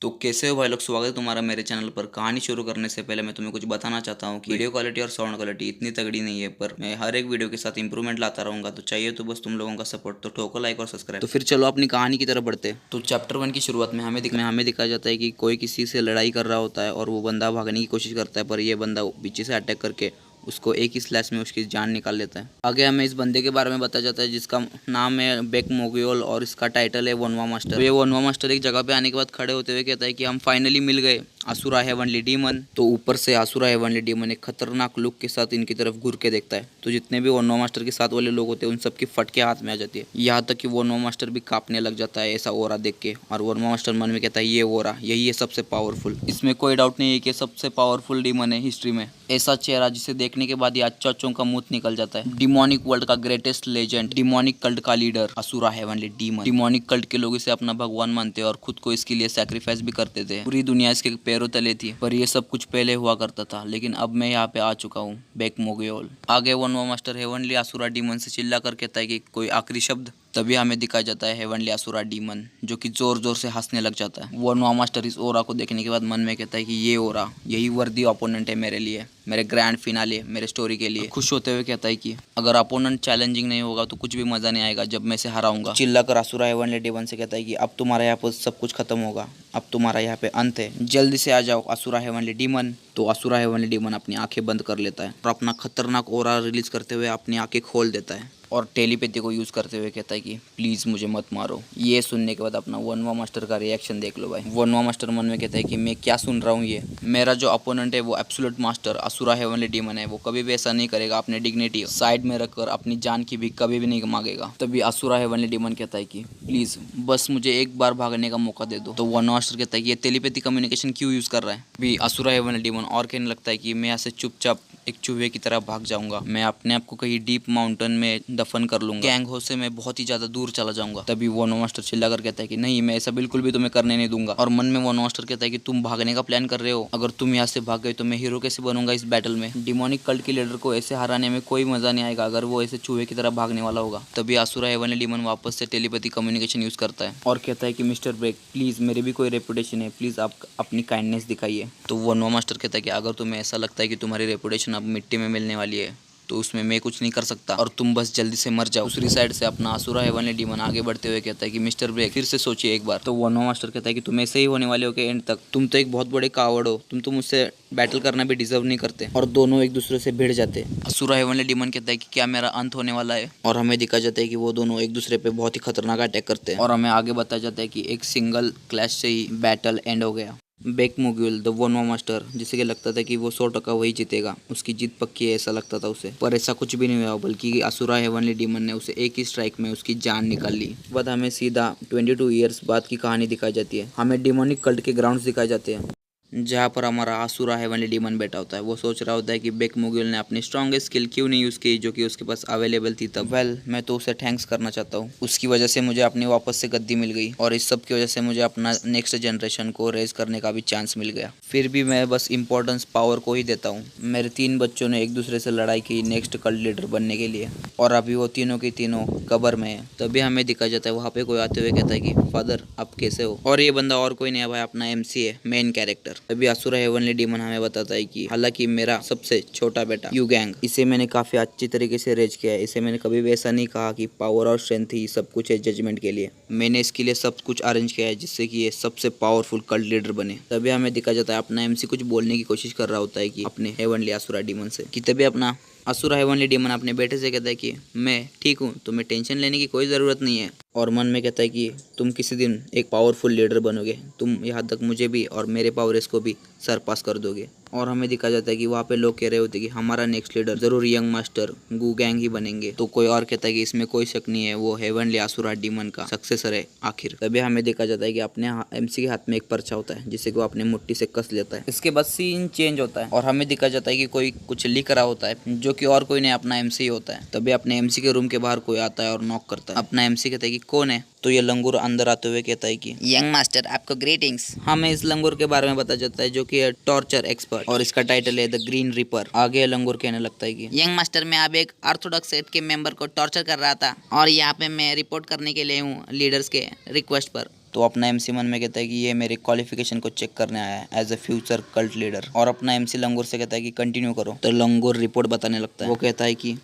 तो कैसे हो भाई लोग, स्वागत है तुम्हारा मेरे चैनल पर। कहानी शुरू करने से पहले मैं तुम्हें कुछ बताना चाहता हूँ कि वीडियो क्वालिटी और साउंड क्वालिटी इतनी तगड़ी नहीं है, पर मैं हर एक वीडियो के साथ इंप्रूवमेंट लाता रहूंगा। तो चाहिए तो बस तुम लोगों का सपोर्ट, तो ठोको लाइक और सब्सक्राइब। तो फिर चलो अपनी कहानी की तरफ बढ़ते। तो चैप्टर 1 की शुरुआत में हमें दिखाया जाता है कि कोई किसी से लड़ाई कर रहा होता है और वो बंदा भागने की कोशिश करता है, पर ये बंदा पीछे से अटैक करके उसको एक ही स्लैश में उसकी जान निकाल लेता है। आगे हमें इस बंदे के बारे में बताया जाता है जिसका नाम है बेक मोगियोल और इसका टाइटल है वनवा मास्टर। तो ये वनवा मास्टर एक जगह पे आने के बाद खड़े होते हुए कहता है कि हम फाइनली मिल गए, असुरा हेवनली डीमन। तो ऊपर से असुरा हेवनली डीमन एक खतरनाक लुक के साथ इनकी तरफ घूर के देखता है। तो जितने भी वनवा मास्टर के साथ वाले लोग होते हैं उन सबकी फटके हाथ में आ जाती है, यहाँ तक कि वनवा मास्टर भी कांपने लग जाता है ऐसा ओरा देख के। और वनवा मास्टर मन में कहता है ये ओरा यही है सबसे पावरफुल, इसमें कोई डाउट नहीं है कि सबसे पावरफुल डीमन है हिस्ट्री में। ऐसा चेहरा जिसे देखने के बाद ये अच्छों का मुंह निकल जाता है। डिमोनिक वर्ल्ड का ग्रेटेस्ट लेजेंड, डिमोनिक कल्ट का leader Asura heavenly demon. Demonic cult के लोग इसे अपना भगवान मानते हैं और खुद को इसके लिए सैक्रिफाइस भी करते थे। पूरी दुनिया इसके पैरों तले थी, पर ये सब कुछ पहले हुआ करता था, लेकिन अब मैं यहाँ पे आ चुका हूँ, बेक मोगियोल। आगे वनवा मास्टर हेवनली असुरा डीमन से चिल्ला कर कहता है कि कोई आखिरी शब्द। तभी हमें दिखाया जाता है हेवनली असुरा डीमन जो कि जोर जोर से हंसने लग जाता है। वनवा मास्टर इस ओरा को देखने के बाद मन में कहता है कि ये ओरा यही वर्दी ओपोनेंट है मेरे लिए, मेरे ग्रैंड फिनाले, मेरे स्टोरी के लिए। खुश होते हुए कहता है कि अगर अपोनेंट चैलेंजिंग नहीं होगा तो कुछ भी मजा नहीं आएगा जब मैं इसे हराऊंगा। चिल्ला कर असुरा हेवनली डीमन से कहता है कि अब तुम्हारा यहाँ पर सब कुछ खत्म होगा, अब तुम्हारा यहाँ पे अंत है, जल्दी से आ जाओ असुरा हेवनली डीमन। तो असुरा हेवनली डीमन अपनी आंखें बंद कर लेता है और अपना खतरनाक ओरा रिलीज करते हुए अपनी आंखें खोल देता है और टेलीपैथी को यूज़ करते हुए कहता है कि प्लीज़ मुझे मत मारो। ये सुनने के बाद अपना वनवा मास्टर का रिएक्शन देख लो भाई। वनवा मास्टर मन में कहता है कि मैं क्या सुन रहा हूँ, ये मेरा जो अपोनेंट है वो absolute master Asura heavenly demon है, वो कभी भी ऐसा नहीं करेगा। अपने डिग्निटी साइड में रखकर अपनी जान की भी कभी भी नहीं मांगेगा। तभी असुरा हेवनली डीमन कहता है कि प्लीज़ बस मुझे एक बार भागने का मौका दे दो। तो वनवा मास्टर कहता है कि ये टेलीपैथी कम्युनिकेशन क्यों यूज़ कर रहा है। भी असुरा हेवनली डीमन और कहने लगता है कि मैं ऐसे चुपचाप एक चूहे की तरह भाग जाऊंगा, मैं अपने आप को कहीं डीप माउंटेन में दफन कर लूंगा, गैंग हाउस से मैं बहुत ही ज्यादा दूर चला जाऊंगा। तभी वनवा मास्टर चिल्ला कर कहता है कि नहीं, मैं ऐसा बिल्कुल भी तुम्हें करने नहीं दूंगा। और मन में वनवा मास्टर कहता है कि तुम भागने का प्लान कर रहे हो, अगर तुम यहाँ से भाग गए तो मैं हीरो कैसे बनूंगा इस बैटल में। डिमोनिक कल्ट के लीडर को ऐसे हराने में कोई मजा नहीं आएगा अगर वो ऐसे चूहे की तरह भागने वाला होगा। तभी असुरा हेवनली डीमन वापस से टेलीपैथी कम्युनिकेशन यूज करता है और कहता है कि मिस्टर ब्रेक प्लीज, मेरी भी कोई रेपुटेशन है, प्लीज आप अपनी काइंडनेस दिखाइए। तो वनवा मास्टर कहता है कि अगर तुम्हें ऐसा लगता है कि तुम्हारी रेपुटेशन अब मिट्टी में मिलने वाली है तो उसमें मैं कुछ नहीं कर सकता और तुम बस जल्दी से मर जाओ। दूसरी साइड से अपना असुरा हेवनली डीमन आगे बढ़ते हुए कहता है कि मिस्टर ब्रेक फिर से सोचिए एक बार। तो वनवा मास्टर कहता है कि तुम ऐसे ही होने वाले हो के एंड तक, तुम तो एक बहुत बड़े कावड़ हो, तुम तो मुझसे बैटल करना भी डिजर्व नहीं करते। और दोनों एक दूसरे से भिड़ जाते। असुरा हेवनली डीमन कहता है कि क्या मेरा अंत होने वाला है, और हमें दिखाया जाता है कि वो दोनों एक दूसरे पे बहुत ही खतरनाक अटैक करते हैं। और हमें आगे बताया जाता है कि एक सिंगल क्लैश से ही बैटल एंड हो गया। बेक मोगियोल द वनवा मास्टर, जिसे कि लगता था कि वो 100% वही जीतेगा, उसकी जीत पक्की है ऐसा लगता था उसे, पर ऐसा कुछ भी नहीं हुआ, बल्कि असुरा हेवनली डीमन ने उसे एक ही स्ट्राइक में उसकी जान निकाल ली। बाद हमें सीधा 22 ईयर्स बाद की कहानी दिखाई जाती है। हमें डिमोनिक कल्ट के ग्राउंड्स दिखाए जाते हैं जहाँ पर हमारा असुरा हेवनली डीमन बैठा होता है। वो सोच रहा होता है कि बेक मोगियोल ने अपनी स्ट्रॉन्गेस्ट स्किल क्यों नहीं यूज़ की जो कि उसके पास अवेलेबल थी तब। मैं तो उसे थैंक्स करना चाहता हूँ, उसकी वजह से मुझे अपनी वापस से गद्दी मिल गई और इस सब की वजह से मुझे अपना नेक्स्ट जनरेशन को रेज करने का भी चांस मिल गया। फिर भी मैं बस इंपॉर्टेंस पावर को ही देता हूँ। मेरे 3 बच्चों ने एक दूसरे से लड़ाई की नेक्स्ट कल्ट लीडर बनने के लिए, और अभी वो तीनों की तीनों कब्र में है। तभी हमें दिखाया जाता है वहाँ पे कोई आते हुए कहता है कि फादर आप कैसे हो। और ये बंदा और कोई नहीं है भाई, अपना MC है, मेन कैरेक्टर। तभी असुरा हेवनली डीमन हमें बताता है कि हालांकि मेरा सबसे छोटा बेटा यू गैंग, इसे मैंने काफी अच्छी तरीके से रेज किया है, इसे मैंने कभी भी ऐसा नहीं कहा कि पावर और स्ट्रेंथ ही सब कुछ है जजमेंट के लिए। मैंने इसके लिए सब कुछ अरेंज किया है जिससे कि ये सबसे पावरफुल कल्ट लीडर बने। तभी हमें दिखा जाता है अपना MC कुछ बोलने की कोशिश कर रहा होता है कि अपने हेवनली असुरा डीमन से, कि तभी अपना असुरा हेवनली डीमन अपने बेटे से कहता है कि मैं ठीक हूँ, तुम्हें टेंशन लेने की कोई ज़रूरत नहीं है। और मन में कहता है कि तुम किसी दिन एक पावरफुल लीडर बनोगे, तुम यहाँ तक मुझे भी और मेरे पावर्स को भी सरपास कर दोगे। और हमें दिखा जाता है कि वहाँ पे लोग कह रहे होते हैं कि हमारा नेक्स्ट लीडर जरूर यंग मास्टर गू गैंग ही बनेंगे। तो कोई और कहता है कि इसमें कोई शक नहीं है, वो हेवनली असुरा डीमन का सक्सेसर है आखिर। तभी हमें देखा जाता है कि अपने MC के हाथ में एक पर्चा होता है जिसे वो अपने मुट्ठी से कस लेता है। इसके बाद सीन चेंज होता है और हमें दिखा जाता है कि कोई कुछ लिख रहा होता है जो कि और कोई नहीं अपना MC होता है। तभी अपने MC के रूम के बाहर कोई आता है और नॉक करता है। अपना MC कहता है कि कौन है। तो ये लंगूर अंदर आते हुए कहता है कि यंग मास्टर आपको ग्रीटिंग्स। हमें इस लंगूर के बारे में पता चलता है जो कि है टॉर्चर एक्सपर्ट और इसका टाइटल है द ग्रीन रिपर। आगे लंगूर कहने लगता है कि यंग मास्टर मैं अब एक ऑर्थोडॉक्स सेट के मेंबर को टॉर्चर कर रहा था और यहाँ पे मैं रिपोर्ट करने के लिए हूँ लीडर्स के रिक्वेस्ट पर। तो अपना एमसी मन में कहता है कि ये मेरे क्वालिफिकेशन को चेक करने आया है as a future cult leader. और अपना एमसी लंगूर से कहता है कि कंटिन्यू करो। तो लंगूर रिपोर्ट बताने लगता है। वो कहता है कि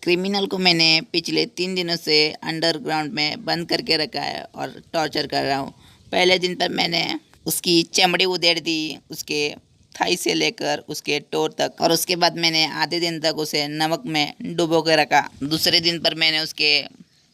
क्रिमिनल को मैंने पिछले 3 दिनों से अंडरग्राउंड में बंद करके रखा है और टॉर्चर कर रहा हूँ। पहले दिन पर मैंने उसकी चमड़ी उधेड़ दी, उसके थाई से लेकर उसके टो तक, और उसके बाद मैंने आधे दिन तक उसे नमक में डुबो के रखा। दूसरे दिन पर मैंने उसके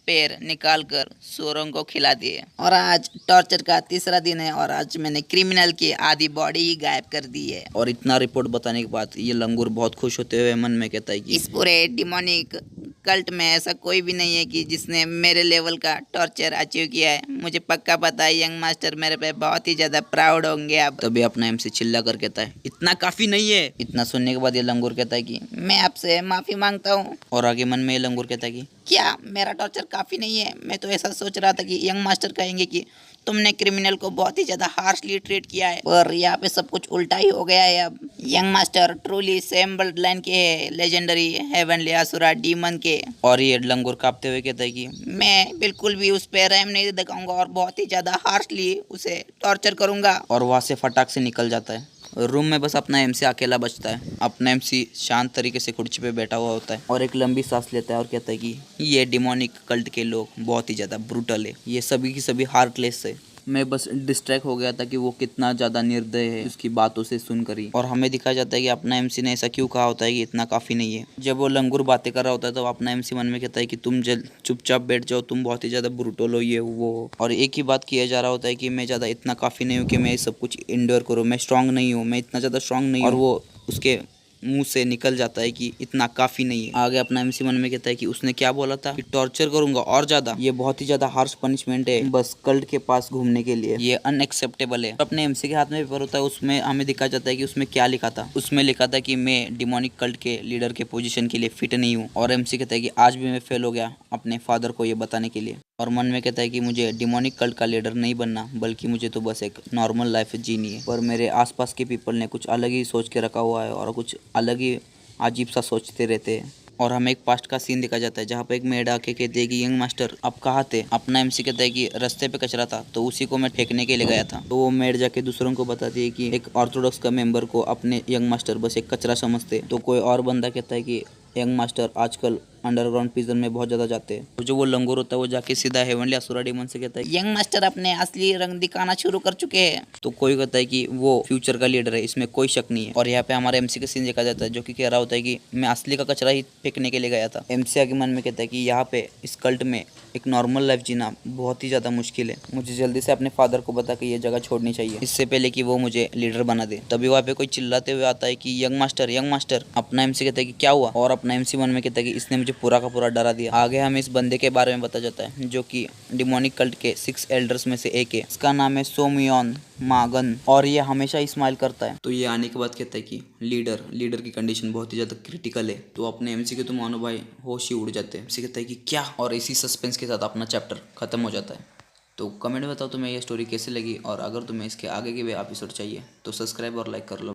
पैर निकाल कर सुअरों को खिला दिए। और आज टॉर्चर का तीसरा दिन है और आज मैंने क्रिमिनल की आधी बॉडी ही गायब कर दी है। और इतना रिपोर्ट बताने के बाद ये लंगूर बहुत खुश होते हुए मन में कहता है कि इस पूरे डिमोनिक कल्ट में ऐसा कोई भी नहीं है कि जिसने मेरे लेवल का टॉर्चर अचीव किया है। मुझे पक्का पता है यंग मास्टर मेरे पे बहुत ही ज़्यादा प्राउड होंगे अब। तभी अपना एमसी चिल्ला कर कहता है इतना काफी नहीं है। इतना सुनने के बाद ये लंगूर कहता है कि मैं आपसे माफ़ी मांगता हूँ। और आगे मन में ये लंगूर कहता है कि क्या मेरा टॉर्चर काफ़ी नहीं है? मैं तो ऐसा सोच रहा था कि यंग मास्टर कहेंगे कि तुमने क्रिमिनल को बहुत ही ज़्यादा हार्शली ट्रीट किया है, पर यहाँ पे सब कुछ उल्टा ही हो गया है अब। Young master truly same blood line के है, लेजेंडरी हेवनली असुरा डीमन के। और ये लंगूर कांपते हुए कहता है कि मैं बिल्कुल भी उस पर रहम नहीं दिखाऊंगा और बहुत ही ज़्यादा हार्शली उसे टॉर्चर करूंगा। और वहाँ से फटाक से निकल जाता है। रूम में बस अपना एमसी अकेला बचता है। अपना एमसी शांत तरीके से कुर्सी पे बैठा हुआ होता है और एक लंबी सांस लेता है और कहता है कि ये डिमोनिक कल्ट के लोग बहुत ही ज़्यादा ब्रूटल है, ये सभी की सभी हार्टलेस है। मैं बस डिस्ट्रैक्ट हो गया था कि वो कितना ज़्यादा निर्दय है उसकी बातों से सुनकर ही। और हमें दिखाया जाता है कि अपना एमसी ने ऐसा क्यों कहा होता है कि इतना काफ़ी नहीं है। जब वो लंगूर बातें कर रहा होता है तो अपना एमसी मन में कहता है कि तुम चुपचाप बैठ जाओ, तुम बहुत ही ज़्यादा ब्रूटल हो, ये वो। और एक ही बात किया जा रहा होता है कि मैं ज़्यादा इतना काफ़ी नहीं हूँ कि मैं सब कुछ इंडोर करूँ, मैं स्ट्रांग नहीं हूँ, मैं इतना ज़्यादा स्ट्रांग नहीं हूँ। और वो उसके मुंह से निकल जाता है कि इतना काफी नहीं है। आगे अपना एमसी मन में कहता है कि उसने क्या बोला था कि टॉर्चर करूंगा और ज्यादा, ये बहुत ही ज्यादा हार्श पनिशमेंट है बस कल्ट के पास घूमने के लिए, ये अनएक्सेप्टेबल है। अपने एमसी के हाथ में पेपर होता है, उसमें हमें दिखाया जाता है कि उसमें क्या लिखा था। उसमें लिखा था कि मैं डिमोनिक कल्ट के लीडर के पोजीशन के लिए फिट नहीं हूँ। और एमसी कहता है कि आज भी मैं फेल हो गया अपने फादर को ये बताने के लिए। और मन में कहता है कि मुझे डिमोनिक कल्ट का लीडर नहीं बनना, बल्कि मुझे तो बस एक नॉर्मल लाइफ जीनी है। पर मेरे आसपास के पीपल ने कुछ अलग ही सोच के रखा हुआ है और कुछ अलग ही अजीब सा सोचते रहते हैं। और हमें एक पास्ट का सीन दिखा जाता है जहाँ पे एक मेड आके कहती है कि यंग मास्टर आप कहाँ थे। अपना एमसी कहता है कि रास्ते पे कचरा था तो उसी को मैं फेंकने के लिए गया था। तो वो मेड जाके दूसरों को बताती है कि एक ऑर्थोडॉक्स का मेंबर को अपने यंग मास्टर बस एक कचरा समझते। तो कोई और बंदा कहता है कि यंग मास्टर आजकल अंडरग्राउंड प्रिजन में बहुत ज़्यादा जाते हैं। तो जो वो लंगूर होता है वो जाके सीधा हेवनली असुरा डीमन से कहता है यंग मास्टर अपने असली रंग दिखाना शुरू कर चुके हैं। तो कोई कहता है कि वो फ्यूचर का लीडर है, इसमें कोई शक नहीं है। और यहाँ पे हमारे एमसी का सीन देखा जाता है जो कि कह रहा होता है कि मैं असली का कचरा ही फेंकने के लिए गया था। एमसी आगे मन में कहता है कि यहाँ पे इस कल्ट में एक नॉर्मल लाइफ जीना बहुत ही ज़्यादा मुश्किल है, मुझे जल्दी से अपने फादर को बता के ये जगह छोड़नी चाहिए इससे पहले कि वो मुझे लीडर बना दे। तभी वहाँ पे कोई चिल्लाते हुए आता है कि यंग मास्टर यंग मास्टर। अपना एमसी कहता है कि क्या हुआ। और अपना एमसी मन में कहता है कि इसने मुझे पूरा का पूरा डरा दिया। आगे हमें इस बंदे के बारे में पता जाता है जो कि डिमोनिक कल्ट के 6 एल्डर्स में से एक है। इसका नाम है सोमियोन मागन और ये हमेशा स्माइल करता है। तो ये आने के बाद कहता है कि लीडर की कंडीशन बहुत ही ज़्यादा क्रिटिकल है। तो अपने एमसी के तो मानो भाई होश ही उड़ जाते हैं। एमसी कहता है कि क्या, और इसी सस्पेंस के साथ अपना चैप्टर खत्म हो जाता है। तो कमेंट में बताओ तुम्हें ये स्टोरी कैसी लगी और अगर तुम्हें इसके आगे के भी एपिसोड चाहिए तो सब्सक्राइब और लाइक कर लो।